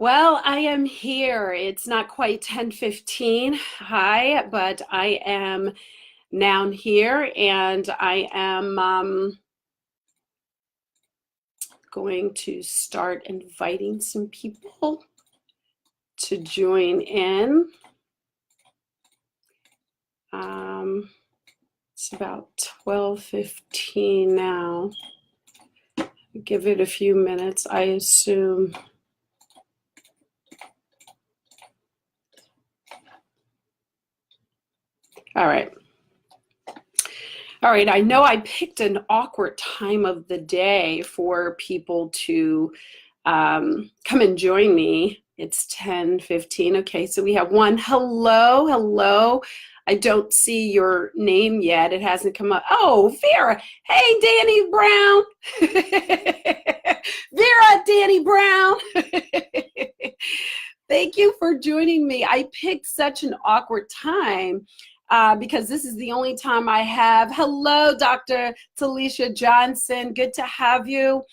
Well, I am here. It's not quite 10:15. Hi, but I am now here and I am going to start inviting some people to join in. It's about 12:15 now. Give it a few minutes, I assume. All right. All right, I know I picked an awkward time of the day for people to come and join me. It's 10:15. Okay, so we have one. Hello, hello. I don't see your name yet. It hasn't come up. Oh, Vera. Hey, Danny Brown. Vera, Danny Brown. Thank you for joining me. I picked such an awkward time because this is the only time I have. Hello, Dr. Talisha Johnson. Good to have you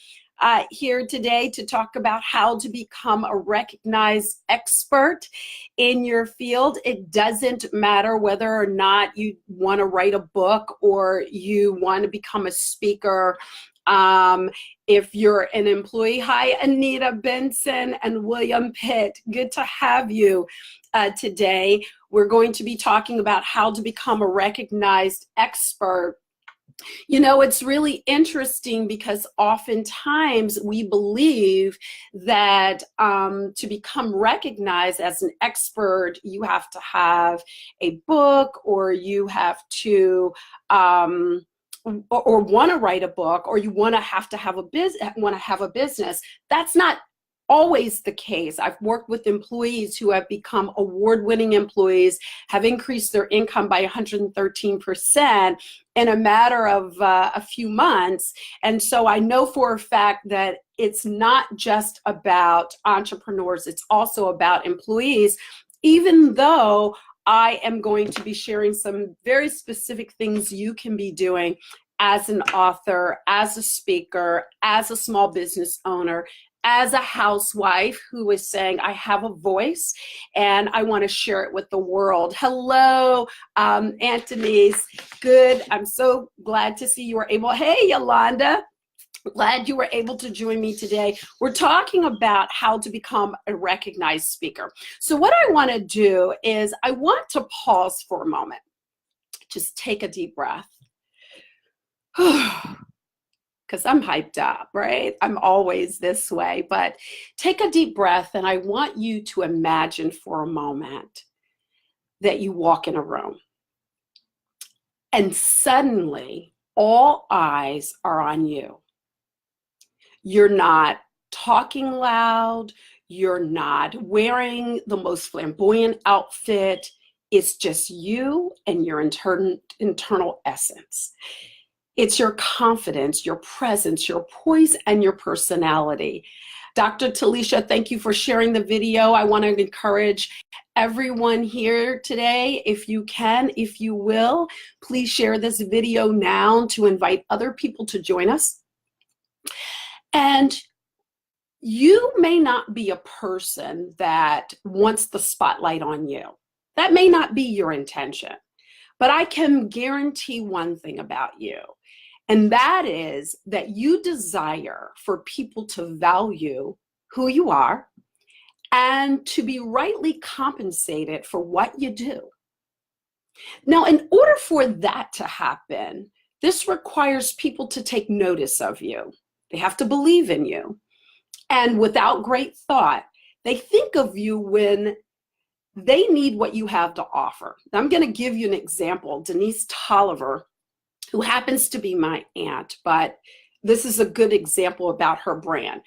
here today to talk about how to become a recognized expert in your field. It doesn't matter whether or not you want to write a book or you want to become a speaker. If you're an employee, hi, Anita Benson and William Pitt. Good to have you today. We're going to be talking about how to become a recognized expert. You know, it's really interesting because oftentimes we believe that to become recognized as an expert, you have to have a book or you have to or want to write a book, or you want to have a business. That's not always the case. I've worked with employees who have become award-winning employees, have increased their income by 113% in a matter of a few months. And so I know for a fact that it's not just about entrepreneurs, it's also about employees, even though I am going to be sharing some very specific things you can be doing as an author, as a speaker, as a small business owner, as a housewife who is saying, I have a voice and I want to share it with the world. Hello, Anthony's. Good. I'm so glad to see you were able. Hey, Yolanda. Glad you were able to join me today. We're talking about how to become a recognized speaker. So what I want to do is I want to pause for a moment. Just take a deep breath. Because I'm hyped up, right? I'm always this way, but take a deep breath and I want you to imagine for a moment that you walk in a room and suddenly all eyes are on you. You're not talking loud. You're not wearing the most flamboyant outfit. It's just you and your internal essence. It's your confidence, your presence, your poise, and your personality. Dr. Talisha, thank you for sharing the video. I want to encourage everyone here today, if you can, if you will, please share this video now to invite other people to join us. And you may not be a person that wants the spotlight on you. That may not be your intention, but I can guarantee one thing about you, and that is that you desire for people to value who you are and to be rightly compensated for what you do. Now, in order for that to happen, this requires people to take notice of you. They have to believe in you. And without great thought, they think of you when they need what you have to offer. Now, I'm going to give you an example. Denise Tolliver, who happens to be my aunt, but this is a good example about her brand.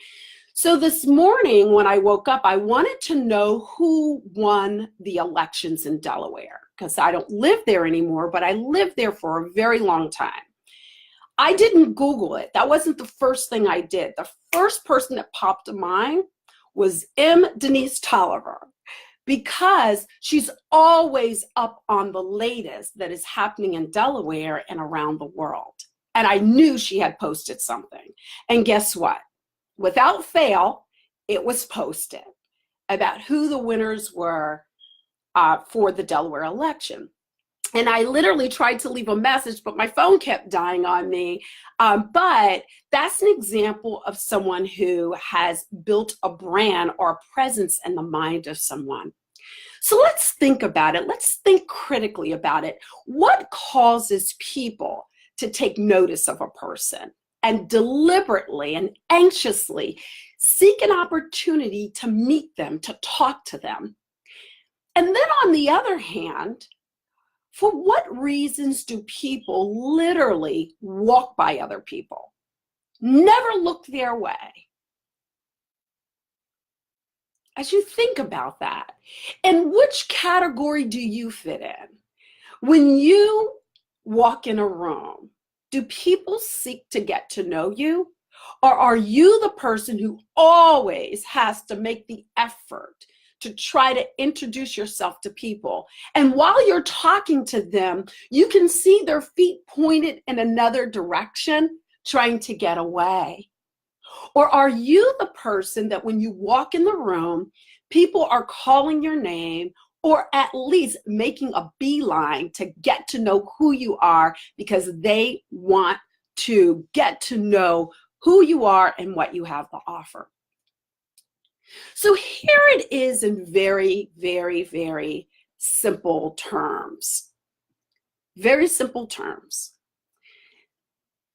So this morning when I woke up, I wanted to know who won the elections in Delaware, because I don't live there anymore, but I lived there for a very long time. I didn't Google it. That wasn't the first thing I did. The first person that popped to mind was Denise Tolliver, because she's always up on the latest that is happening in Delaware and around the world. And I knew she had posted something. And guess what? Without fail, it was posted. about who the winners were for the Delaware election. And I literally tried to leave a message, but my phone kept dying on me. But that's an example of someone who has built a brand or a presence in the mind of someone. So let's think about it. Let's think critically about it. What causes people to take notice of a person and deliberately and anxiously seek an opportunity to meet them, to talk to them? And then on the other hand, for what reasons do people literally walk by other people, never look their way? As you think about that, and which category do you fit in? When you walk in a room, do people seek to get to know you? Or are you the person who always has to make the effort to try to introduce yourself to people? And while you're talking to them, you can see their feet pointed in another direction, trying to get away. Or are you the person that when you walk in the room, people are calling your name or at least making a beeline to get to know who you are because they want to get to know who you are and what you have to offer? So here it is in very, very, very simple terms. Very simple terms.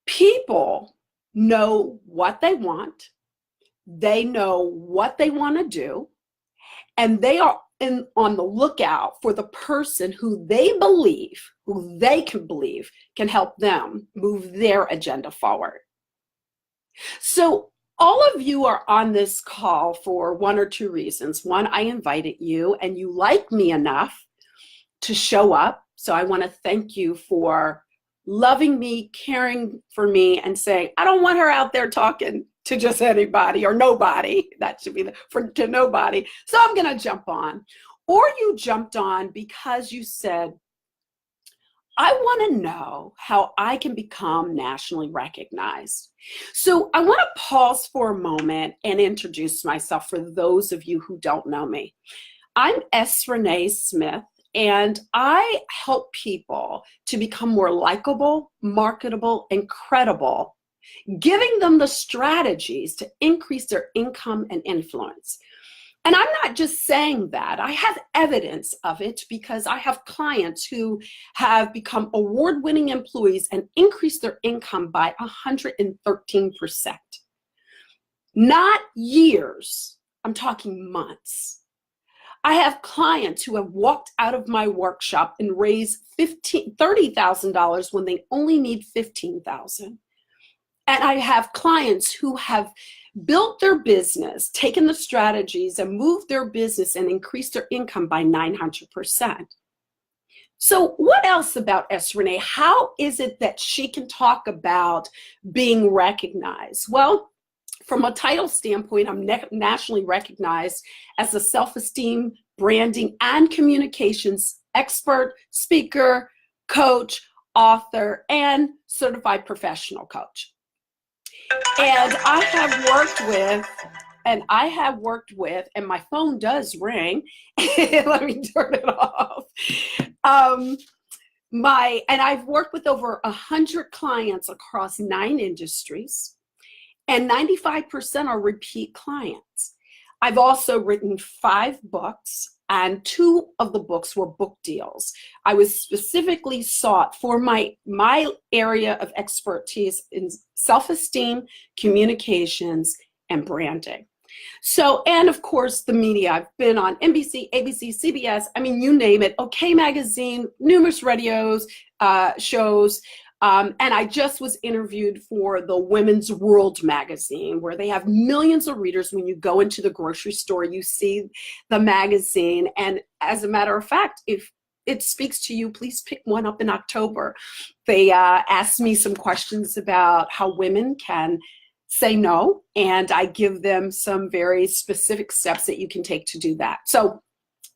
People know what they want, they know what they want to do, and they are on the lookout for the person who they can believe can help them move their agenda forward. So all of you are on this call for one or two reasons. One, I invited you and you like me enough to show up. So I want to thank you for loving me, caring for me, and saying, I don't want her out there talking to just anybody or nobody. That should be to nobody. So I'm going to jump on. Or you jumped on because you said, I want to know how I can become nationally recognized. So I want to pause for a moment and introduce myself for those of you who don't know me. I'm S. Renee Smith, and I help people to become more likable, marketable, and credible, giving them the strategies to increase their income and influence. And I'm not just saying that. I have evidence of it because I have clients who have become award-winning employees and increased their income by 113%. Not years, I'm talking months. I have clients who have walked out of my workshop and raised $30,000 when they only need $15,000. And I have clients who have built their business, taken the strategies and moved their business and increased their income by 900%. So what else about S. Renee? How is it that she can talk about being recognized? Well, from a title standpoint, I'm nationally recognized as a self-esteem, branding, and communications expert, speaker, coach, author, and certified professional coach. And I have worked with, and my phone does ring. Let me turn it off. And I've worked with over 100 clients across 9 industries, and 95% are repeat clients. I've also written 5 books, and 2 of the books were book deals. I was specifically sought for my area of expertise in self-esteem, communications, and branding. So, and of course, the media. I've been on NBC, ABC, CBS, I mean, you name it, OK Magazine, numerous radios, shows. And I just was interviewed for the Women's World magazine, where they have millions of readers. When you go into the grocery store, you see the magazine. And as a matter of fact, if it speaks to you, please pick one up in October. They asked me some questions about how women can say no, and I give them some very specific steps that you can take to do that. So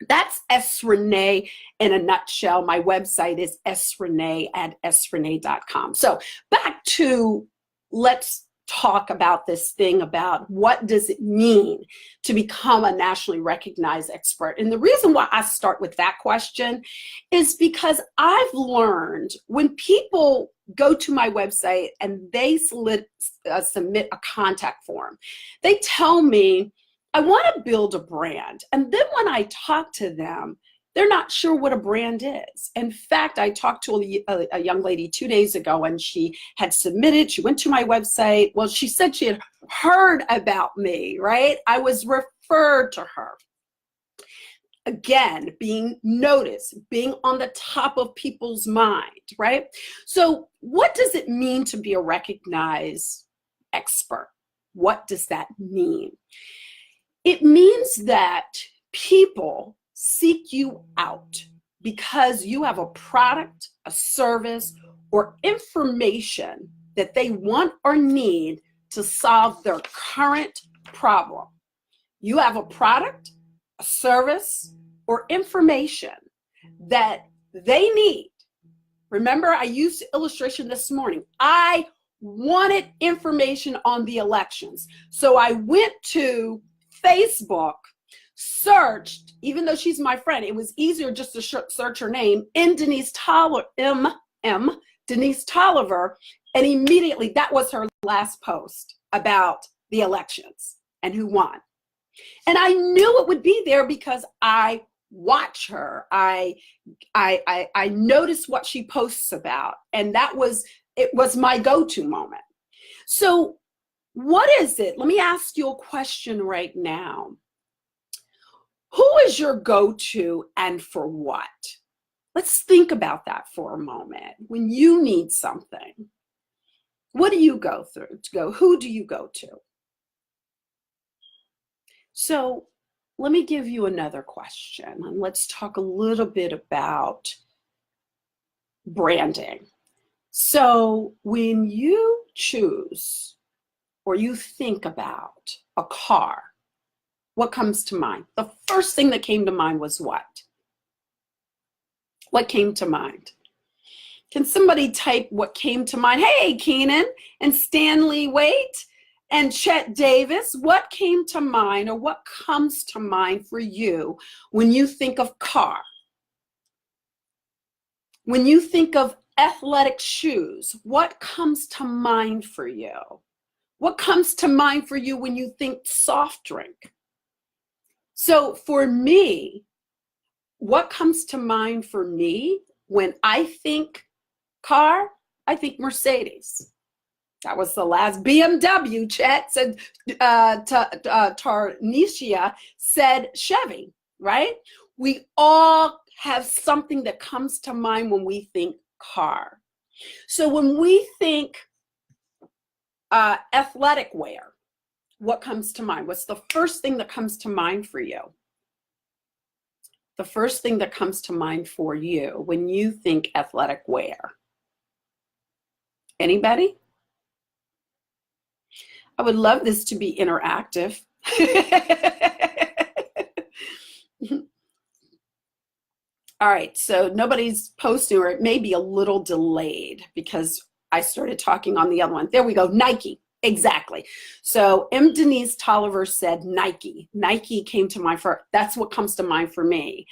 that's S. Renee in a nutshell. My website is srenee@srenee.com. So back to, let's talk about this thing about what does it mean to become a nationally recognized expert. And the reason why I start with that question is because I've learned when people go to my website and they submit a contact form, they tell me, I want to build a brand. And then when I talk to them, they're not sure what a brand is. In fact, I talked to a young lady 2 days ago, and she had submitted, she went to my website. Well, she said she had heard about me, right? I was referred to her. Again, being noticed, being on the top of people's mind, right? So what does it mean to be a recognized expert? What does that mean? It means that people seek you out because you have a product, a service, or information that they want or need to solve their current problem. You have a product, a service, or information that they need. Remember, I used the illustration this morning. I wanted information on the elections. So I went to Facebook, searched, even though she's my friend, it was easier just to search her name, Denise Tolliver, Denise Tolliver, and immediately that was her last post about the elections and who won. And I knew it would be there because I watch her. I notice what she posts about, and it was my go-to moment. So what is it? Let me ask you a question right now. Who is your go-to and for what? Let's think about that for a moment. When you need something, what do you go through to go? Who do you go to? So let me give you another question, and let's talk a little bit about branding. So when you choose or you think about a car, what comes to mind? The first thing that came to mind was what? What came to mind? Can somebody type what came to mind? Hey, Keenan and Stanley Waite and Chet Davis, what came to mind or what comes to mind for you when you think of car? When you think of athletic shoes, what comes to mind for you? What comes to mind for you when you think soft drink? So for me, what comes to mind for me when I think car, I think Mercedes. That was the last. BMW, Chet said, Tarnisha said Chevy, right? We all have something that comes to mind when we think car. So when we think athletic wear, what comes to mind? What's the first thing that comes to mind for you? The first thing that comes to mind for you when you think athletic wear? Anybody? I would love this to be interactive. All right, so nobody's posting, or it may be a little delayed because I started talking on the other one. There we go, Nike. Exactly. So Denise Tolliver said Nike. Nike came to mind for, that's what comes to mind for me.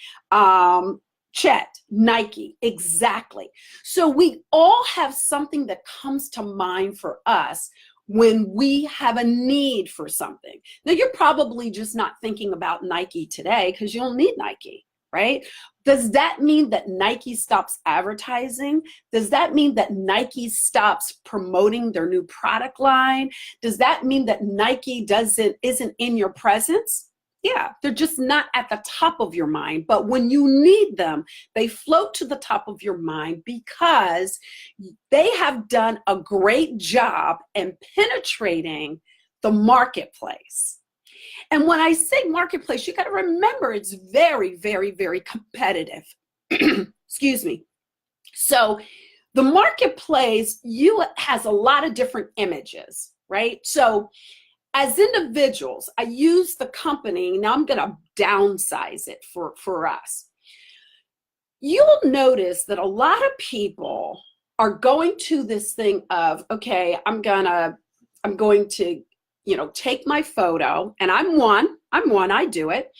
Chet, Nike, exactly. So we all have something that comes to mind for us when we have a need for something. Now you're probably just not thinking about Nike today because you don't need Nike, right? Does that mean that Nike stops advertising? Does that mean that Nike stops promoting their new product line? Does that mean that Nike isn't in your presence? Yeah, they're just not at the top of your mind. But when you need them, they float to the top of your mind because they have done a great job in penetrating the marketplace. And when I say marketplace, you got to remember it's very, very, very competitive. Excuse me. So the marketplace has a lot of different images, right? So as individuals, I use the company. Now I'm going to downsize it for us. You'll notice that a lot of people are going to this thing of, okay, I'm going to I'm going to, take my photo, and I'm one, I do it.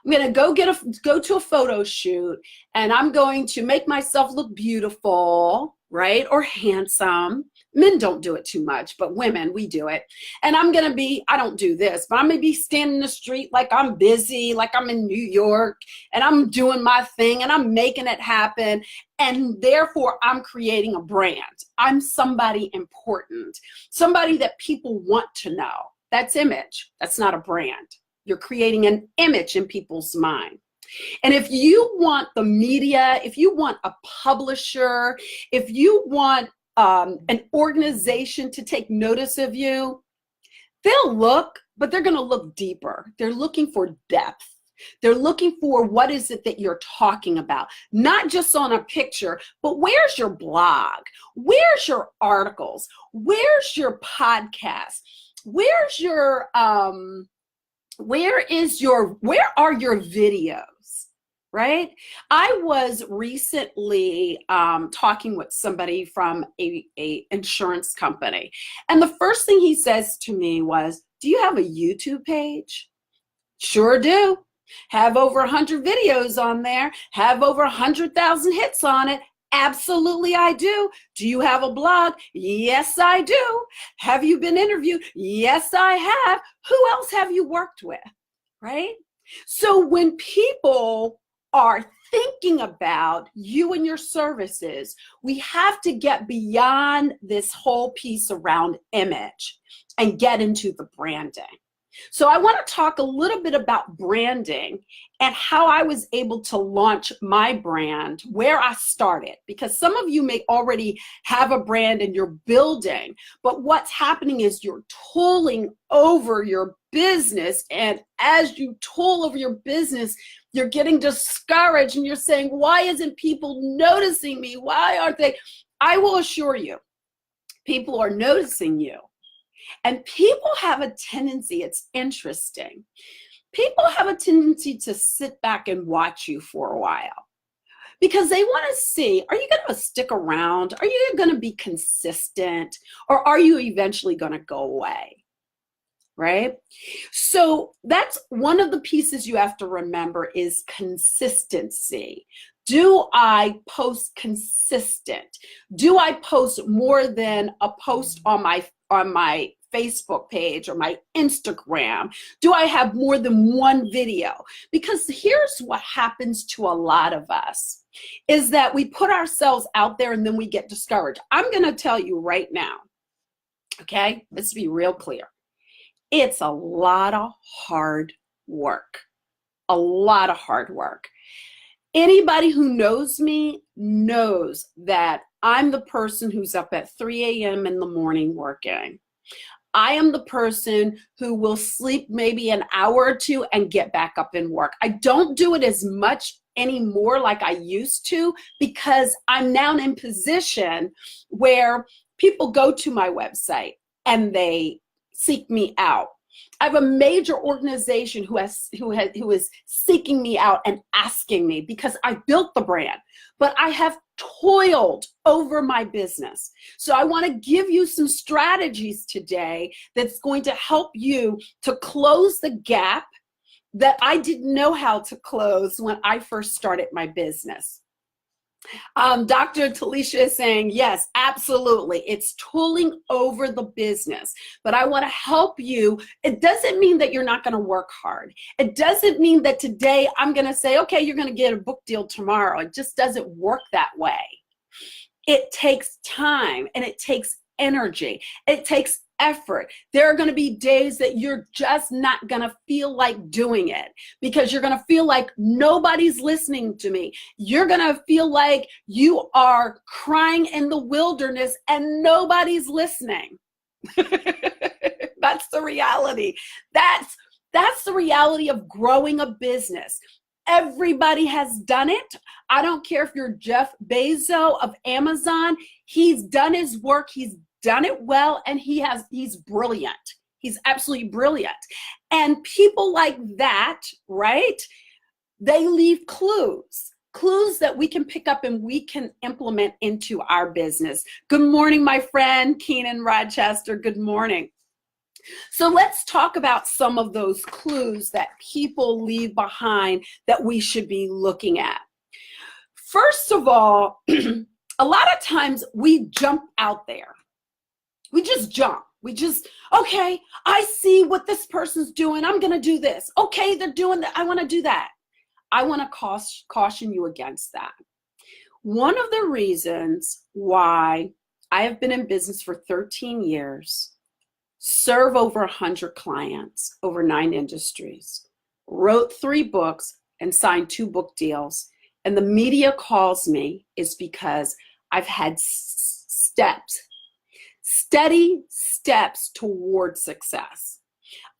I'm going to go to a photo shoot, and I'm going to make myself look beautiful, right? Or handsome. Men don't do it too much, but women, we do it. And I don't do this, but I'm going to be standing in the street like I'm busy, like I'm in New York, and I'm doing my thing, and I'm making it happen. And therefore, I'm creating a brand. I'm somebody important, somebody that people want to know. That's image. That's not a brand. You're creating an image in people's mind. And if you want the media, if you want a publisher, if you want an organization to take notice of you, they'll look, but they're going to look deeper. They're looking for depth. They're looking for what is it that you're talking about, not just on a picture, but where's your blog? Where's your articles? Where's your podcast? Where's your where are your videos, right? I was recently talking with somebody from a insurance company, and the first thing he says to me was, do you have a YouTube page? Sure do. Have over 100 videos on there, have over 100,000 hits on it. Absolutely, I do. Do you have a blog? Yes, I do. Have you been interviewed? Yes, I have. Who else have you worked with? Right? So when people are thinking about you and your services, we have to get beyond this whole piece around image and get into the branding. So I want to talk a little bit about branding and how I was able to launch my brand, where I started, because some of you may already have a brand and you're building, but what's happening is you're tooling over your business. And as you tool over your business, you're getting discouraged and you're saying, why isn't people noticing me? Why aren't they? I will assure you, people are noticing you. And people have a tendency, it's interesting, people have a tendency to sit back and watch you for a while because they want to see, are you going to stick around? Are you going to be consistent? Or are you eventually going to go away? Right? So that's one of the pieces you have to remember is consistency. Do I post consistent? Do I post more than a post on my Facebook page or my Instagram? Do I have more than one video? Because here's what happens to a lot of us is that we put ourselves out there and then we get discouraged. I'm going to tell you right now, okay, let's be real clear. It's a lot of hard work, a lot of hard work. Anybody who knows me knows that I'm the person who's up at 3 a.m. in the morning working. I am the person who will sleep maybe an hour or two and get back up and work. I don't do it as much anymore like I used to because I'm now in position where people go to my website and they seek me out. I have a major organization who is seeking me out and asking me because I built the brand, but I have toiled over my business. So I want to give you some strategies today that's going to help you to close the gap that I didn't know how to close when I first started my business. Dr. Talisha is saying, yes, absolutely. It's tooling over the business, but I want to help you. It doesn't mean that you're not going to work hard. It doesn't mean that today I'm going to say, okay, you're going to get a book deal tomorrow. It just doesn't work that way. It takes time and it takes energy. It takes effort. There are going to be days that you're just not going to feel like doing it because you're going to feel like nobody's listening to me. You're going to feel like you are crying in the wilderness and nobody's listening. That's the reality. That's the reality of growing a business. Everybody has done it. I don't care if you're Jeff Bezos of Amazon. He's done his work. He's done it well, and he's brilliant. He's absolutely brilliant. And people like that, right? They leave clues that we can pick up and we can implement into our business. Good morning, my friend, Keenan Rochester. Good morning. So let's talk about some of those clues that people leave behind that we should be looking at. First of all, a lot of times we jump out there. We just jump. We just, okay, I see what this person's doing. I'm going to do this. Okay, they're doing that. I want to do that. I want to caution you against that. One of the reasons why I have been in business for 13 years, serve over 100 clients, over 9 industries, wrote 3 books and signed 2 book deals, and the media calls me is because I've had steady steps toward success.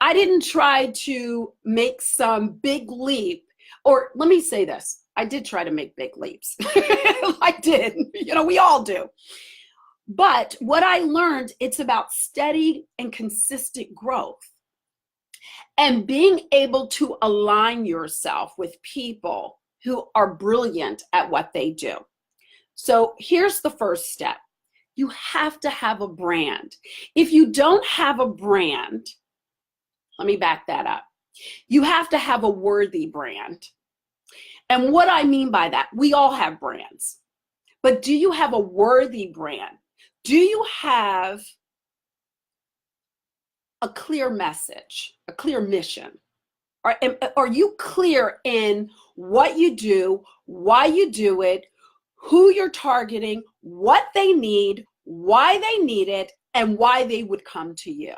I didn't try to make some big leap, or let me say this, I did try to make big leaps. I did, we all do. But what I learned, it's about steady and consistent growth and being able to align yourself with people who are brilliant at what they do. So here's the first step. You have to have a brand. If you don't have a brand, let me back that up. You have to have a worthy brand. And what I mean by that, we all have brands, but do you have a worthy brand? Do you have a clear message, a clear mission? Are you clear in what you do, why you do it, who you're targeting, what they need, why they need it, and why they would come to you?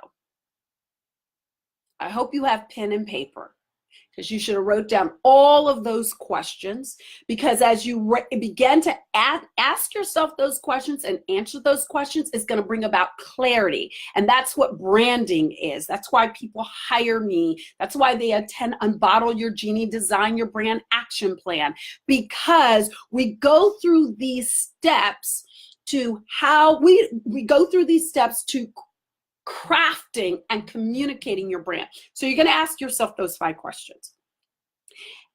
I hope you have pen and paper, because you should have wrote down all of those questions, because as you begin to ask yourself those questions and answer those questions, it's going to bring about clarity. And that's what branding is. That's why people hire me. That's why they attend Unbottle Your Genie, Design Your Brand Action Plan, because we go through these steps to crafting and communicating your brand. So you're going to ask yourself those 5 questions.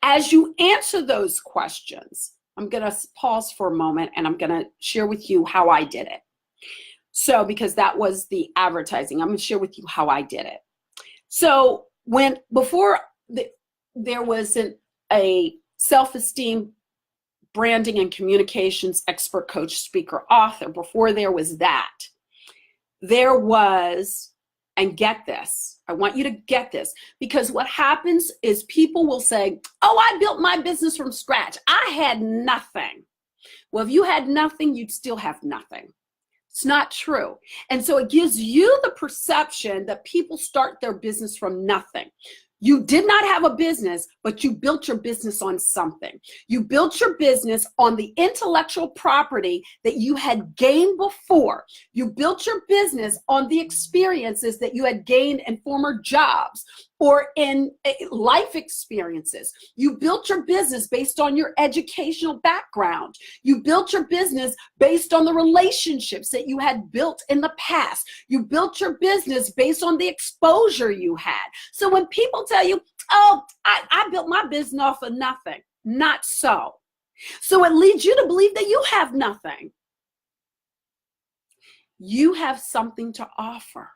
As you answer those questions, I'm going to pause for a moment and I'm going to share with you how I did it. So, because that was the advertising, I'm going to share with you how I did it. So before there wasn't a self-esteem branding and communications expert, coach, speaker, author, before there was that, there was, and get this, I want you to get this, because what happens is people will say, oh, I built my business from scratch. I had nothing. Well, if you had nothing, you'd still have nothing. It's not true. And so it gives you the perception that people start their business from nothing. You did not have a business, but you built your business on something. You built your business on the intellectual property that you had gained before. You built your business on the experiences that you had gained in former jobs or in life experiences. You built your business based on your educational background. You built your business based on the relationships that you had built in the past. You built your business based on the exposure you had. So when people tell you, oh, I built my business off of nothing, not so. So it leads you to believe that you have nothing. You have something to offer.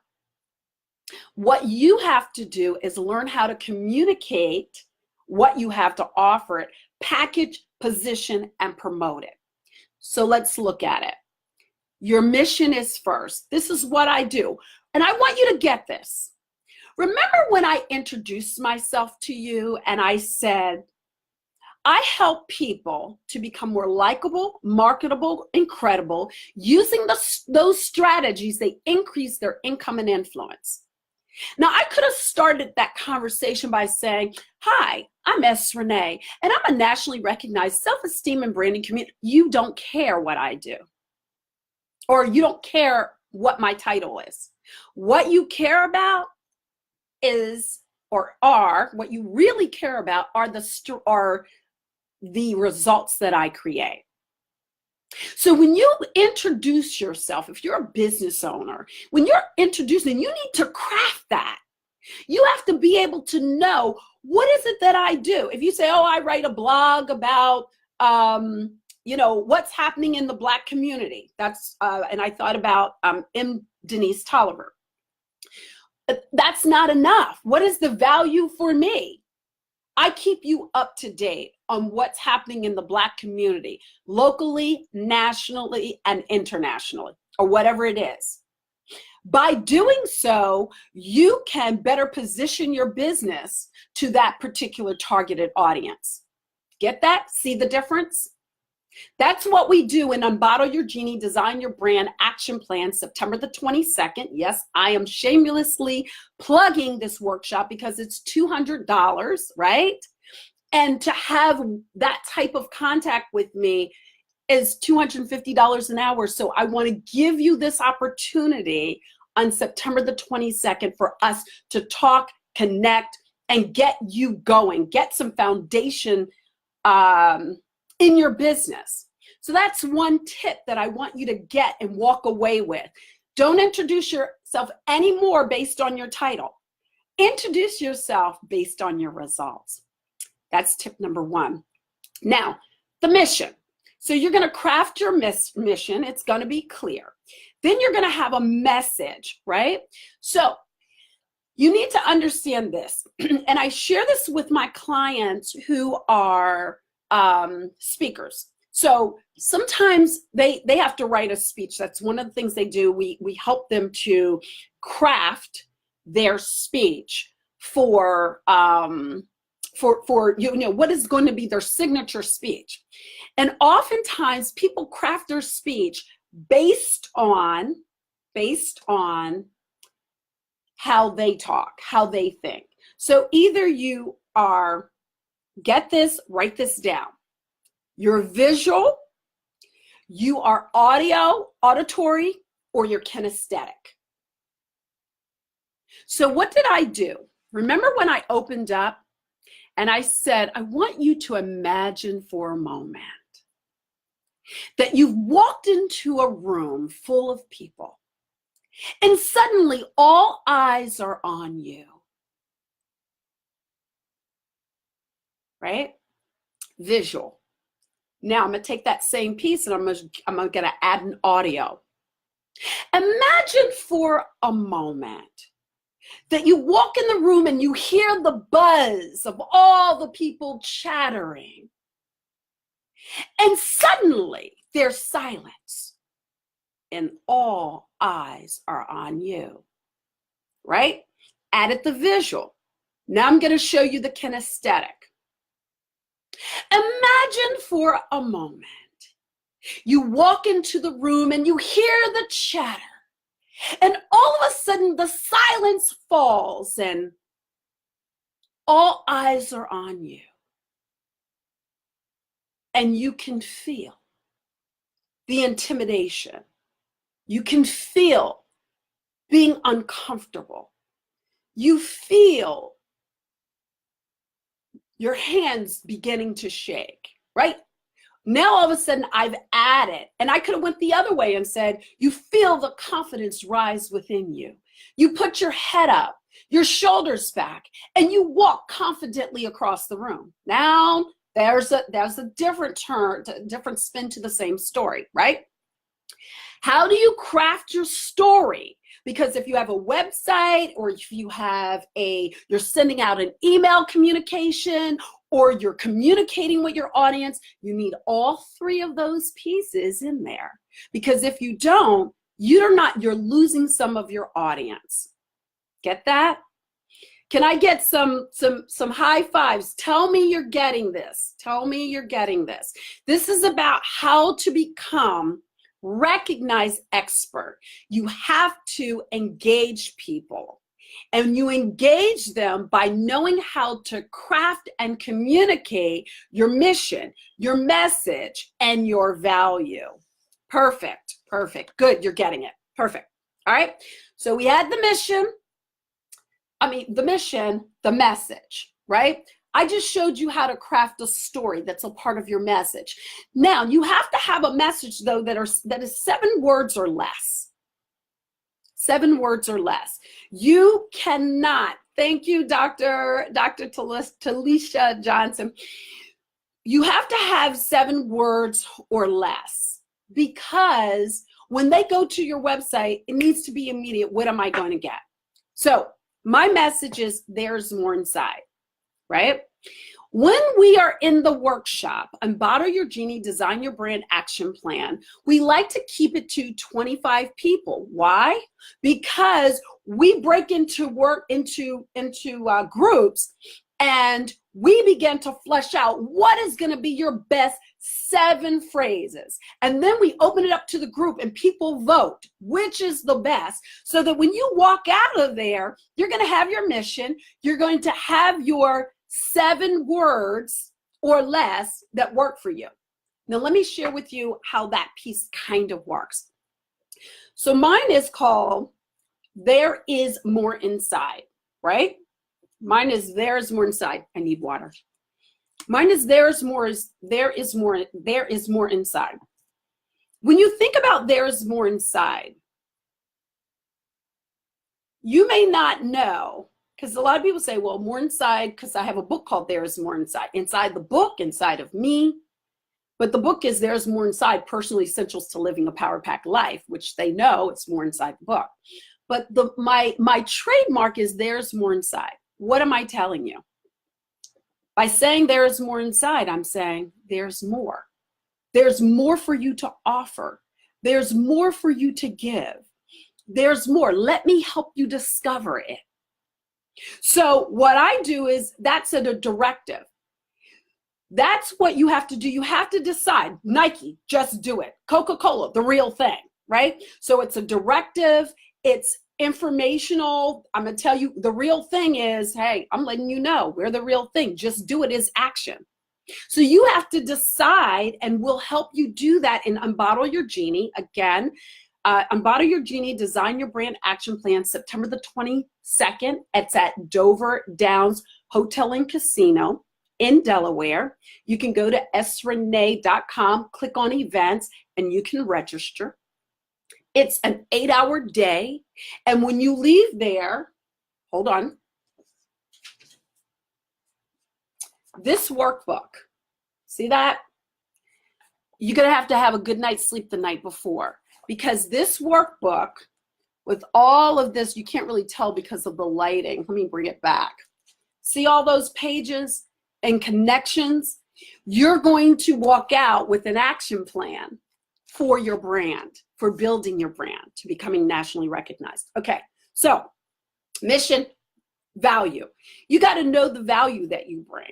What you have to do is learn how to communicate what you have to offer it, package, position, and promote it. So let's look at it. Your mission is first. This is what I do. And I want you to get this. Remember when I introduced myself to you and I said, I help people to become more likable, marketable, and credible. Using those strategies, they increase their income and influence. Now, I could have started that conversation by saying, hi, I'm S. Renee, and I'm a nationally recognized self-esteem and branding community. You don't care what I do, or you don't care what my title is. What you care about is, what you really care about are the results that I create. So when you introduce yourself, if you're a business owner, when you're introducing, you need to craft that. You have to be able to know, what is it that I do? If you say, oh, I write a blog about, what's happening in the Black community. That's, and I thought about M. Denise Tolliver. That's not enough. What is the value for me? I keep you up to date on what's happening in the Black community, locally, nationally, and internationally, or whatever it is. By doing so, you can better position your business to that particular targeted audience. Get that? See the difference? That's what we do in Unbottle Your Genie, Design Your Brand Action Plan, September the 22nd. Yes, I am shamelessly plugging this workshop because it's $200, right? And to have that type of contact with me is $250 an hour. So I want to give you this opportunity on September the 22nd for us to talk, connect, and get you going, get some foundation in your business. So that's one tip that I want you to get and walk away with. Don't introduce yourself anymore based on your title. Introduce yourself based on your results. That's tip number one. Now, the mission. So you're going to craft your mission. It's going to be clear. Then you're going to have a message, right? So you need to understand this. And I share this with my clients who are speakers. So sometimes they have to write a speech. That's one of the things they do. We help them to craft their speech for what is going to be their signature speech. And oftentimes people craft their speech based on how they talk, how they think. So either you are, get this, write this down. You're visual, you are auditory, or you're kinesthetic. So what did I do? Remember when I opened up and I said, I want you to imagine for a moment that you've walked into a room full of people and suddenly all eyes are on you, right? Visual. Now I'm going to take that same piece and I'm going to add an audio. Imagine for a moment that you walk in the room and you hear the buzz of all the people chattering. And suddenly there's silence and all eyes are on you, right? Added the visual. Now I'm going to show you the kinesthetic. Imagine for a moment you walk into the room and you hear the chatter, and all of a sudden the silence falls and all eyes are on you. And you can feel the intimidation. You can feel being uncomfortable. You feel your hands beginning to shake, right? Now all of a sudden I've added, and I could have went the other way and said, you feel the confidence rise within you. You put your head up, your shoulders back, and you walk confidently across the room. Now there's a different turn, different spin to the same story, right? How do you craft your story? Because if you have a website, or if you have you're sending out an email communication, or you're communicating with your audience, you need all three of those pieces in there. Because if you don't, you're losing some of your audience. Get that? Can I get some high fives? Tell me you're getting this. Tell me you're getting this. This is about how to become recognized expert. You have to engage people, and you engage them by knowing how to craft and communicate your mission, your message, and your value. Perfect, perfect. Good, you're getting it. Perfect. All right, so we had the mission, the message, right? I just showed you how to craft a story that's a part of your message. Now, you have to have a message, though, that is 7 words or less. 7 words or less. You cannot, thank you, Dr. Talisha Johnson. You have to have 7 words or less, because when they go to your website, it needs to be immediate. What am I going to get? So my message is there's more inside, right? When we are in the workshop, Embody Your Genie, Design Your Brand Action Plan, we like to keep it to 25 people. Why? Because we break into groups, and we begin to flesh out what is going to be your best 7 phrases. And then we open it up to the group and people vote which is the best, so that when you walk out of there, you're going to have your mission. You're going to have your 7 words or less that work for you. Now, let me share with you how that piece kind of works. So mine is called There Is More Inside, right? Mine is There Is More Inside. I need water. Mine is there is more inside. When you think about there is more inside, you may not know, because a lot of people say, well, more inside, because I have a book called There Is More Inside. Inside the book, inside of me. But the book is There's More Inside, Personal Essentials to Living a Power Pack Life, which they know it's more inside the book. But my trademark is There's More Inside. What am I telling you? By saying there is more inside, I'm saying there's more. There's more for you to offer. There's more for you to give. There's more. Let me help you discover it. So what I do is, that's a directive. That's what you have to do. You have to decide. Nike, just do it. Coca-Cola, the real thing, right? So it's a directive. It's informational. I'm going to tell you the real thing is, hey, I'm letting you know we're the real thing. Just do it is action. So you have to decide, and we'll help you do that in Embody Your Genie. Again, Embody Your Genie, Design Your Brand Action Plan, September the 22nd. It's at Dover Downs Hotel and Casino in Delaware. You can go to srenee.com, click on events, and you can register. It's an 8-hour day. And when you leave there, hold on. This workbook, see that? You're going to have a good night's sleep the night before, because this workbook with all of this, you can't really tell because of the lighting. Let me bring it back. See all those pages and connections? You're going to walk out with an action plan for your brand, for building your brand to becoming nationally recognized. Okay, so mission, value. You got to know the value that you bring.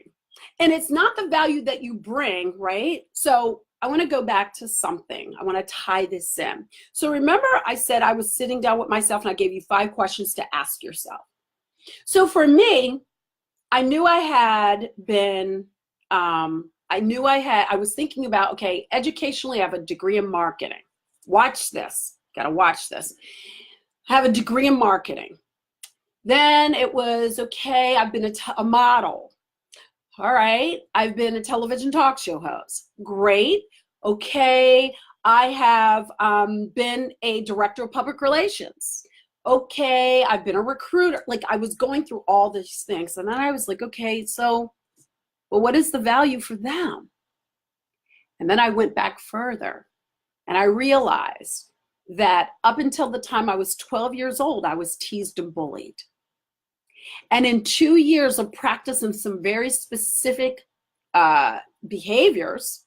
And it's not the value that you bring, right? So I want to go back to something. I want to tie this in. So remember I said I was sitting down with myself and I gave you 5 questions to ask yourself. So for me, I knew I had been, I was thinking about, okay, educationally, I have a degree in marketing. Watch this. Got to watch this. I have a degree in marketing. Then it was, okay, I've been a model. All right, I've been a television talk show host. Great. Okay, I have been a director of public relations. Okay, I've been a recruiter. Like, I was going through all these things. And then I was like, okay, so, well, what is the value for them? And then I went back further and I realized that up until the time I was 12 years old, I was teased and bullied. And in 2 years of practicing some very specific behaviors,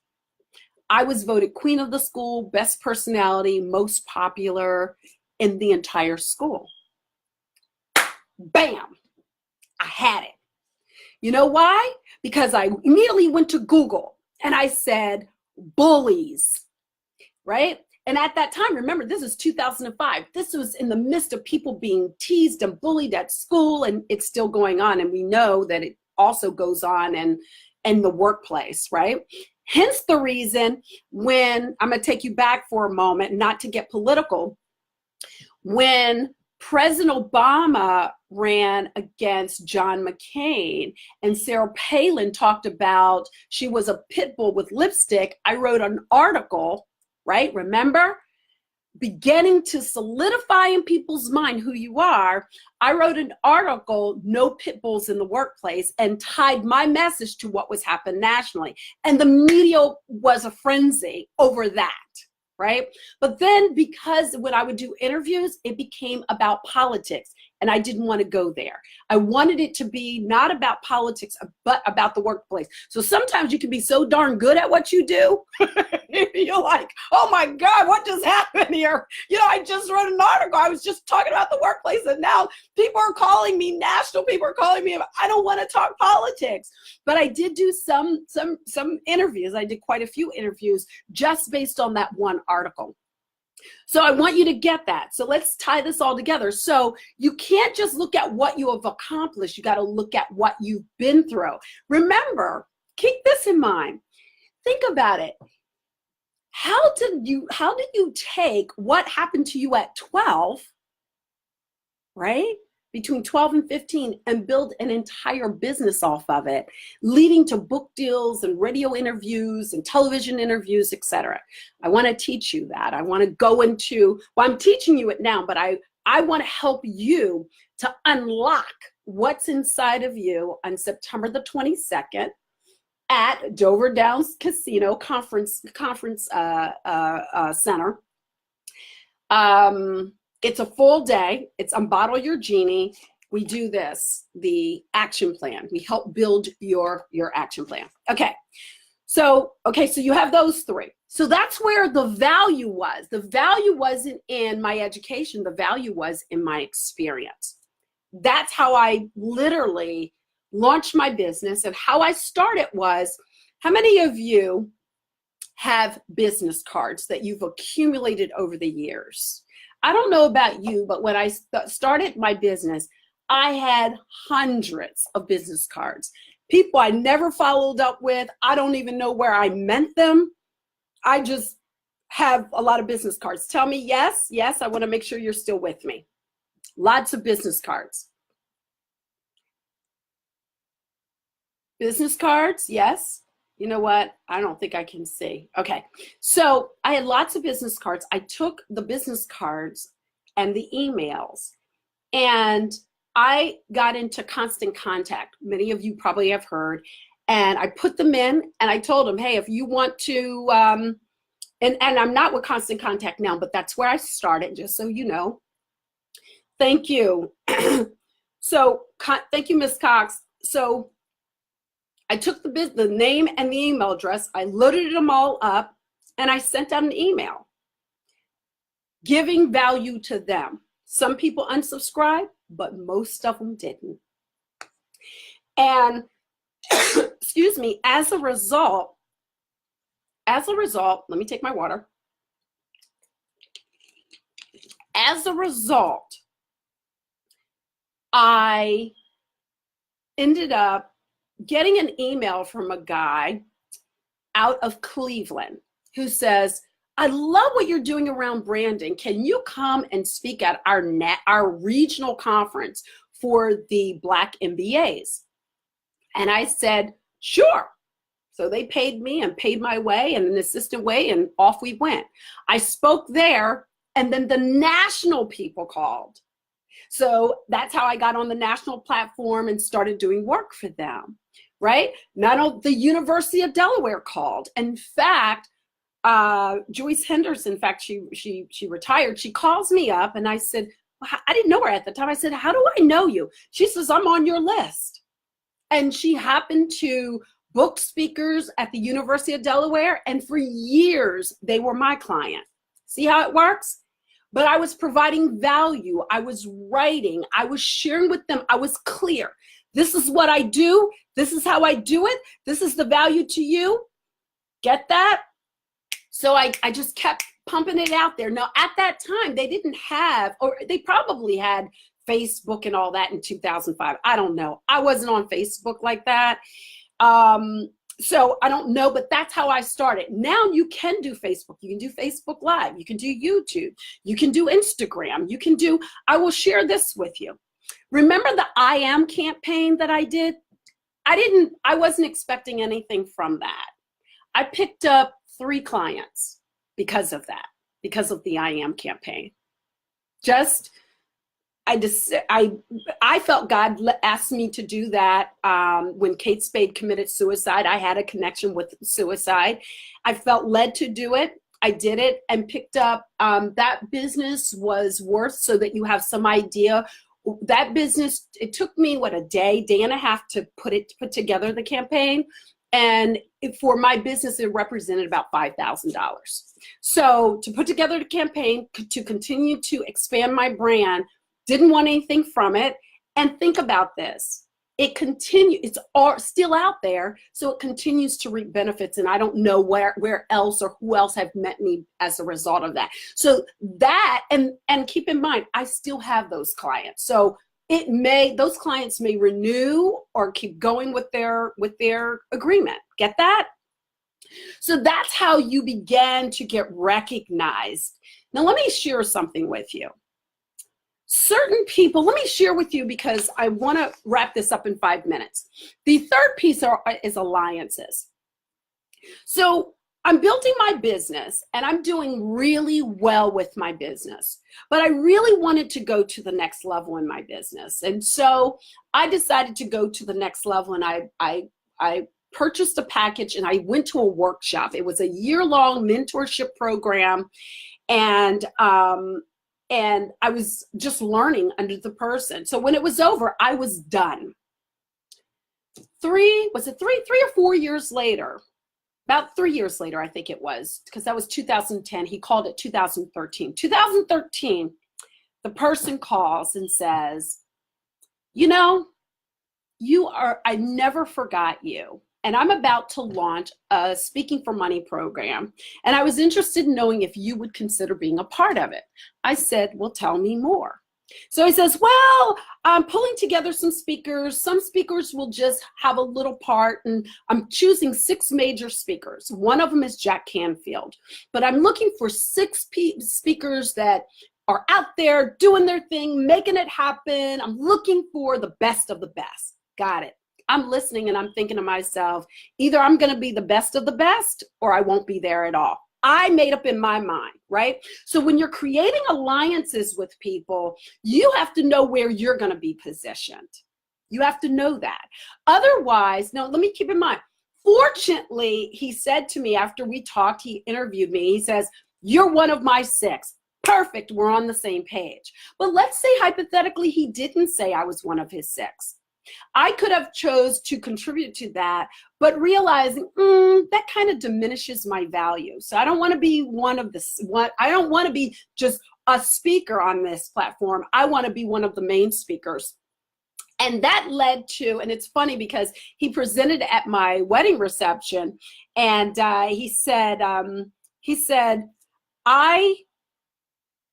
I was voted queen of the school, best personality, most popular in the entire school. Bam! I had it. You know why? Because I immediately went to Google and I said, bullies, right? And at that time, remember, this is 2005. This was in the midst of people being teased and bullied at school, and it's still going on. And we know that it also goes on in the workplace, right? Hence the reason when, I'm going to take you back for a moment, not to get political, when President Obama ran against John McCain and Sarah Palin talked about she was a pit bull with lipstick, I wrote an article, right? Remember? Beginning to solidify in people's mind who you are, I wrote an article, No Pit Bulls in the Workplace, and tied my message to what was happening nationally. And the media was a frenzy over that, right? But then because when I would do interviews, it became about politics. and I didn't want to go there. I wanted it to be not about politics, but about the workplace. So sometimes you can be so darn good at what you do. You're like, oh my God, what just happened here? You know, I just wrote an article. I was just talking about the workplace, and now people are calling me, national people are calling me. I don't want to talk politics. But I did do some interviews. I did quite a few interviews just based on that one article. So I want you to get that. So let's tie this all together. So you can't just look at what you have accomplished. You got to look at what you've been through. Remember, keep this in mind. Think about it. How did you take what happened to you at 12, right? Between 12 and 15, and build an entire business off of it, leading to book deals and radio interviews and television interviews, etc. I want to teach you that. I want to go into, well, I'm teaching you it now, but I want to help you to unlock what's inside of you on September the 22nd at Dover Downs Casino Conference Center. It's a full day. It's Unbottle Your Genie. We do this, the action plan. We help build your action plan. Okay. So you have those three. So that's where the value was. The value wasn't in my education. The value was in my experience. That's how I literally launched my business. And how I started was, how many of you have business cards that you've accumulated over the years? I don't know about you, but when I started my business, I had hundreds of business cards. People I never followed up with. I don't even know where I meant them. I just have a lot of business cards. Tell me yes, yes, I want to make sure you're still with me. Lots of business cards. Business cards, yes. You know what? I don't think I can see. Okay, so I had lots of business cards. I took the business cards and the emails, and I got into Constant Contact. Many of you probably have heard. And I put them in, and I told them, hey, if you want to, and I'm not with Constant Contact now, but that's where I started, just so you know. Thank you. So thank you, Ms. Cox. So I took the name and the email address, I loaded them all up, and I sent out an email giving value to them. Some people unsubscribed, but most of them didn't. And excuse me, as a result, let me take my water. As a result, I ended up getting an email from a guy out of Cleveland who says, I love what you're doing around branding. Can you come and speak at our regional conference for the Black MBAs? And I said, sure. So they paid me and paid my way and an assistant way, and off we went. I spoke there, and then the national people called. So that's how I got on the national platform and started doing work for them, right? Not only the University of Delaware called. In fact, Joyce Henderson, in fact, she retired. She calls me up, and I said, well, I didn't know her at the time. I said, how do I know you? She says, I'm on your list. And she happened to book speakers at the University of Delaware, and for years, they were my client. See how it works? But I was providing value. I was writing. I was sharing with them. I was clear. This is what I do. This is how I do it. This is the value to you. Get that? So I just kept pumping it out there. Now, at that time, they didn't have, or they probably had Facebook and all that in 2005. I don't know. I wasn't on Facebook like that. So I don't know, but that's how I started. Now you can do Facebook. You can do Facebook Live. You can do YouTube. You can do Instagram. You can do, I will share this with you. Remember the I Am campaign that I did? I wasn't expecting anything from that. I picked up 3 clients because of that, because of the I Am campaign. I felt God asked me to do that when Kate Spade committed suicide. I had a connection with suicide. I felt led to do it. I did it and picked up that business was worth, so that you have some idea that business, it took me what, a day and a half to put together the campaign. And for my business, it represented about $5,000. So to put together the campaign, to continue to expand my brand, didn't want anything from it. And think about this. It's still out there, so it continues to reap benefits, and I don't know where else or who else have met me as a result of that. So that, and keep in mind, I still have those clients. So those clients may renew or keep going with their agreement. Get that? So that's how you began to get recognized. Now let me share something with you. Certain people, let me share with you, because I want to wrap this up in 5 minutes. The third piece is alliances. So I'm building my business and I'm doing really well with my business, but I really wanted to go to the next level in my business. And so I decided to go to the next level, and I purchased a package and I went to a workshop. It was a year-long mentorship program, and I was just learning under the person. So when it was over, I was done. 3 or 4 years later, about 3 years later, I think it was, because that was 2010. He called it 2013. 2013, the person calls and says, you know, I never forgot you. And I'm about to launch a Speaking for Money program. And I was interested in knowing if you would consider being a part of it. I said, well, tell me more. So he says, well, I'm pulling together some speakers. Some speakers will just have a little part, and I'm choosing 6 major speakers. One of them is Jack Canfield. But I'm looking for 6 speakers that are out there doing their thing, making it happen. I'm looking for the best of the best. Got it. I'm listening and I'm thinking to myself, either I'm going to be the best of the best or I won't be there at all. I made up in my mind, right? So when you're creating alliances with people, you have to know where you're going to be positioned. You have to know that. Otherwise, now let me keep in mind, fortunately, he said to me after we talked, he interviewed me, he says, you're one of my 6. Perfect, we're on the same page. But let's say hypothetically he didn't say I was one of his 6. I could have chose to contribute to that, but realizing that kind of diminishes my value. So I don't want to be I don't want to be just a speaker on this platform. I want to be one of the main speakers. And that led to, and it's funny because he presented at my wedding reception, and he said,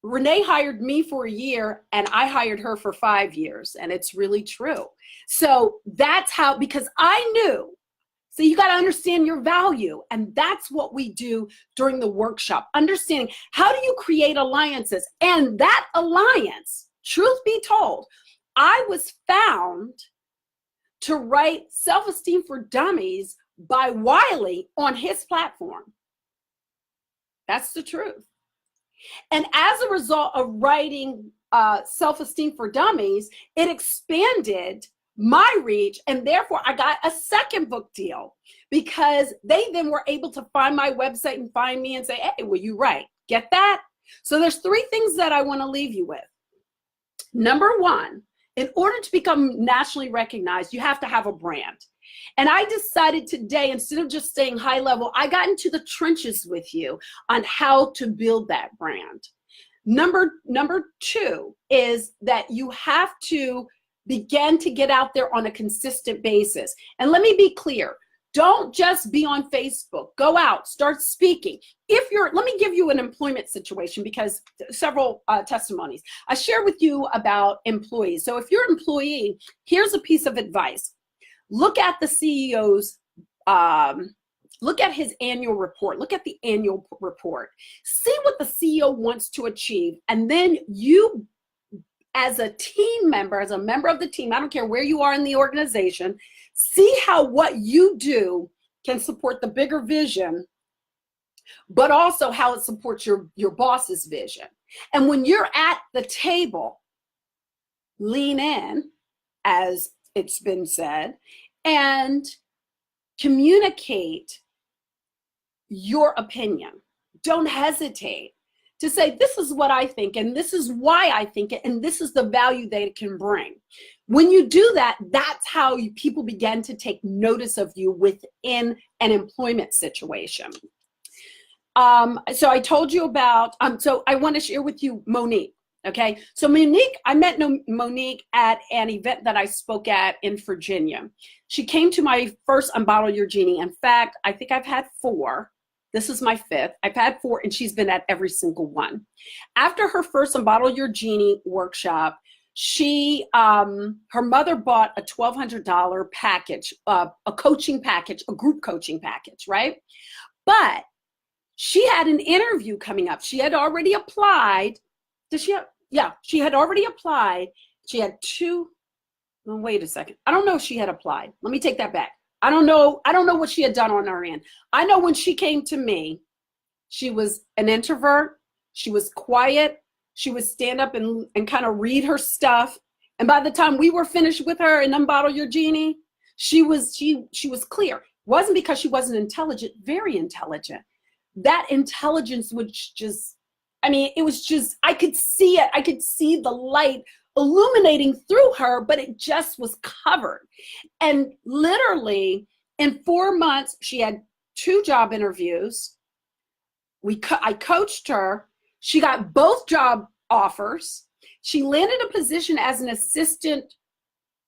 Renee hired me for a year and I hired her for 5 years. And it's really true. So that's how, because I knew, so you got to understand your value. And that's what we do during the workshop, understanding how do you create alliances. And that alliance, truth be told, I was found to write Self-Esteem for Dummies by Wiley on his platform. That's the truth. And as a result of writing Self-Esteem for Dummies, it expanded my reach, and therefore I got a second book deal, because they then were able to find my website and find me and say, hey, will you write? Get that? So there's 3 things that I want to leave you with. Number 1, in order to become nationally recognized, you have to have a brand. And I decided today, instead of just staying high level, I got into the trenches with you on how to build that brand. Number 2 is that you have to begin to get out there on a consistent basis. And let me be clear, don't just be on Facebook. Go out, start speaking. Let me give you an employment situation, because several testimonies. I share with you about employees. So if you're an employee, here's a piece of advice. Look at the CEO's, look at his annual report. Look at the annual report. See what the CEO wants to achieve. And then you, as a team member, as a member of the team, I don't care where you are in the organization, see how what you do can support the bigger vision, but also how it supports your boss's vision. And when you're at the table, lean in, as it's been said, and communicate your opinion. Don't hesitate. to say, this is what I think, and this is why I think it, and this is the value that it can bring. When you do that, that's how people begin to take notice of you within an employment situation. So I told you about, so I want to share with you Monique. Okay, so Monique, I met Monique at an event that I spoke at in Virginia. She came to my first Unbottle Your Genie. In fact, I think I've had 4. This is my 5th. I've had 4, and she's been at every single one. After her first Unbottle Your Genie workshop, she, her mother bought a $1,200 package, a coaching package, a group coaching package, right? But she had an interview coming up. She had already applied. Did she have, yeah, she had already applied. She had 2, well, wait a second. I don't know if she had applied. Let me take that back. I don't know what she had done on her end. I know when she came to me, she was an introvert. She was quiet. She would stand up and kind of read her stuff. And by the time we were finished with her and Unbottle Your Genie, she was clear. It wasn't because she wasn't intelligent, very intelligent. That intelligence would just, I mean, it was just, I could see it. I could see the light illuminating through her, but it just was covered. And literally in 4 months, she had 2 job interviews. I coached her. She got both job offers. She landed a position as an assistant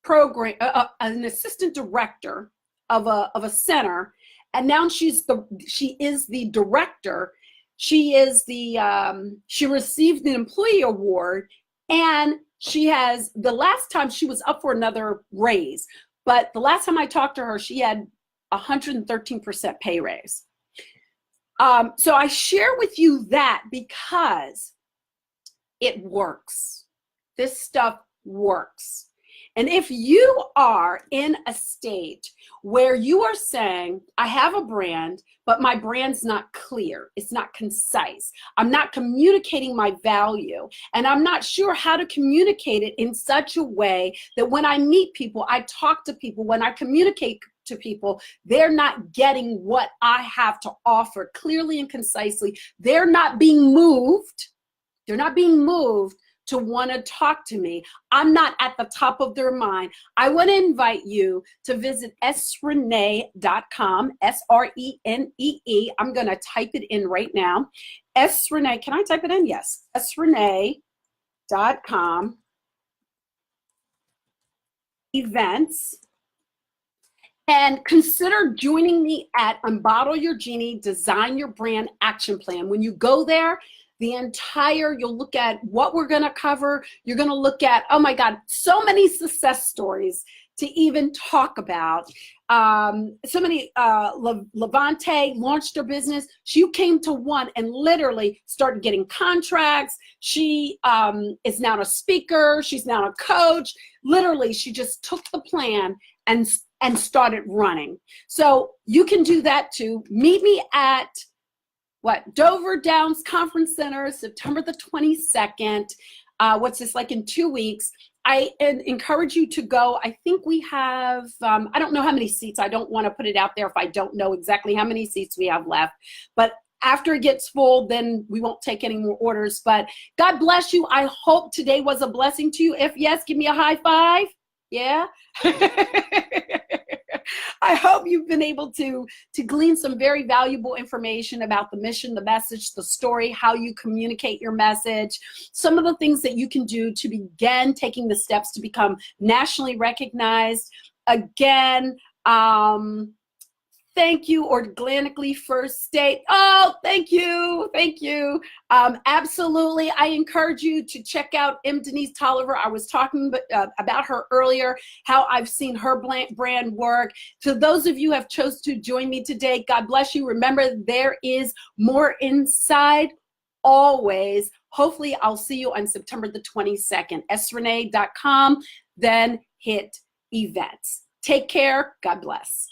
program, an assistant director of a center. And now she is the director. She received an employee award, and she has, the last time she was up for another raise, but the last time I talked to her, she had 113% pay raise. So I share with you that because it works. This stuff works. And if you are in a state where you are saying, I have a brand, but my brand's not clear, it's not concise, I'm not communicating my value, and I'm not sure how to communicate it in such a way that when I meet people, I talk to people, when I communicate to people, they're not getting what I have to offer clearly and concisely. They're not being moved. They're not being moved to want to talk to me. I'm not at the top of their mind. I want to invite you to visit srenee.com, SRENEE. I'm going to type it in right now. Srenee, can I type it in? Yes. srenee.com, events, and consider joining me at Unbottle Your Genie, Design Your Brand Action Plan. When you go there, you'll look at what we're going to cover. You're going to look at, oh my God, so many success stories to even talk about. Levante launched her business. She came to one and literally started getting contracts. She is now a speaker. She's now a coach. Literally, she just took the plan and started running. So you can do that too. Meet me at Dover Downs Conference Center, September the 22nd. What's this, like in 2 weeks? I encourage you to go. I think we have, I don't know how many seats. I don't want to put it out there if I don't know exactly how many seats we have left. But after it gets full, then we won't take any more orders. But God bless you. I hope today was a blessing to you. If yes, give me a high five. Yeah. I hope you've been able to glean some very valuable information about the mission, the message, the story, how you communicate your message, some of the things that you can do to begin taking the steps to become nationally recognized. Again, thank you, organically first state. Oh, thank you. Thank you. Absolutely. I encourage you to check out M. Denise Tolliver. I was talking about her earlier, how I've seen her brand work. To those of you who have chose to join me today, God bless you. Remember, there is more inside always. Hopefully, I'll see you on September the 22nd. srenee.com, then hit events. Take care. God bless.